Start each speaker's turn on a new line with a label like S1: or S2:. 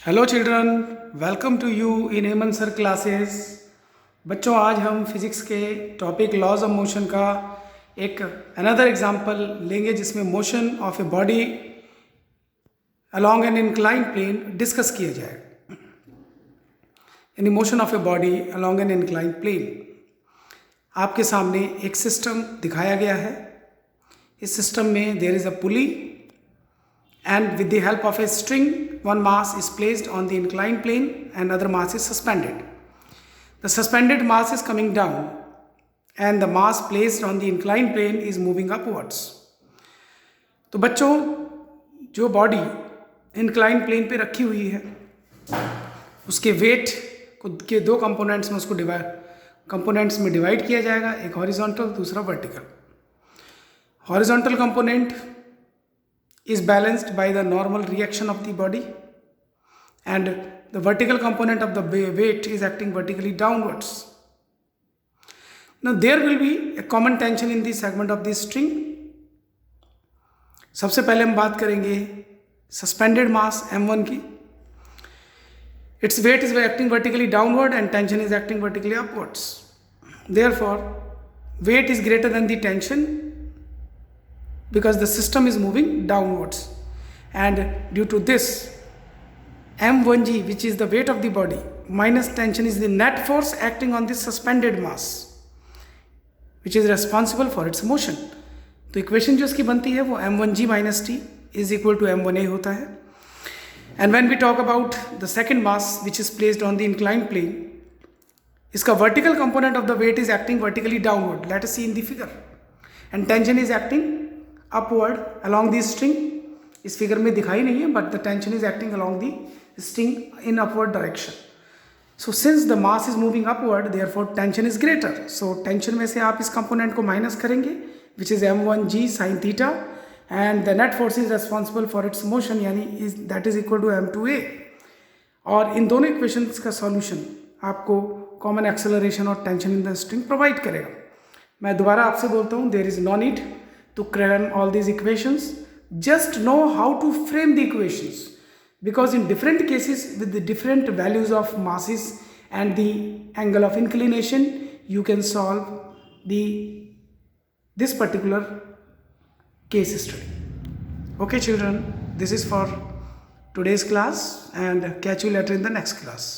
S1: Hello children, welcome to you in Heman sir classes. बच्चों, आज हम फिजिक्स के टॉपिक लॉज ऑफ मोशन का एक अनदर एग्जांपल लेंगे जिसमें motion of a body along an incline plane discuss किया जाएगा। यानी motion of a body along an incline plane. आपके सामने एक सिस्टम दिखाया गया है। इस सिस्टम में there is a pulley and with the help of a string, one mass is placed on the inclined plane and other mass is suspended. The suspended mass is coming down and the mass placed on the inclined plane is moving upwards. तो बच्चों, जो body incline plane पे रखी हुई है उसके wait को के दो कंपोनेंट्स में उसको कंपोनेंट्स में डिवाइड किया जाएगा, एक हॉरिजॉन्टल दूसरा vertical. Horizontal component is balanced by the normal reaction of the body and the vertical component of the weight is acting vertically downwards. Now there will be a common tension in the segment of this string. सबसे पहले हम बात करेंगे suspended mass m1 की। Its weight is acting vertically downward and tension is acting vertically upwards. Therefore, weight is greater than the tension because the system is moving downwards, and due to this m1g, which is the weight of the body, minus tension is the net force acting on this suspended mass which is responsible for its motion. तो equation जो इसकी बनती है वो m1g minus t is equal to m1a होता है। and when we talk about the second mass which is placed on the inclined plane, इसका vertical component of the weight is acting vertically downward, let us see in the figure, and tension is acting upward along the string. इस figure में दिखाई नहीं है, but the tension is acting along the string in upward direction. So since the mass is moving upward, therefore tension is greater. So tension में से आप इस component को माइनस करेंगे which is m1g sin theta, and the net force is responsible for its motion, यानी that is equal to m2a. और इन दोनों equations का सॉल्यूशन आपको कॉमन एक्सेलरेशन और tension in the string provide करेगा। मैं दोबारा आपसे बोलता हूँ, there is no need to cram all these equations. Just know how to frame the equations, because in different cases with the different values of masses and the angle of inclination, you can solve this particular case study. Okay children, this is for today's class, and catch you later in the next class.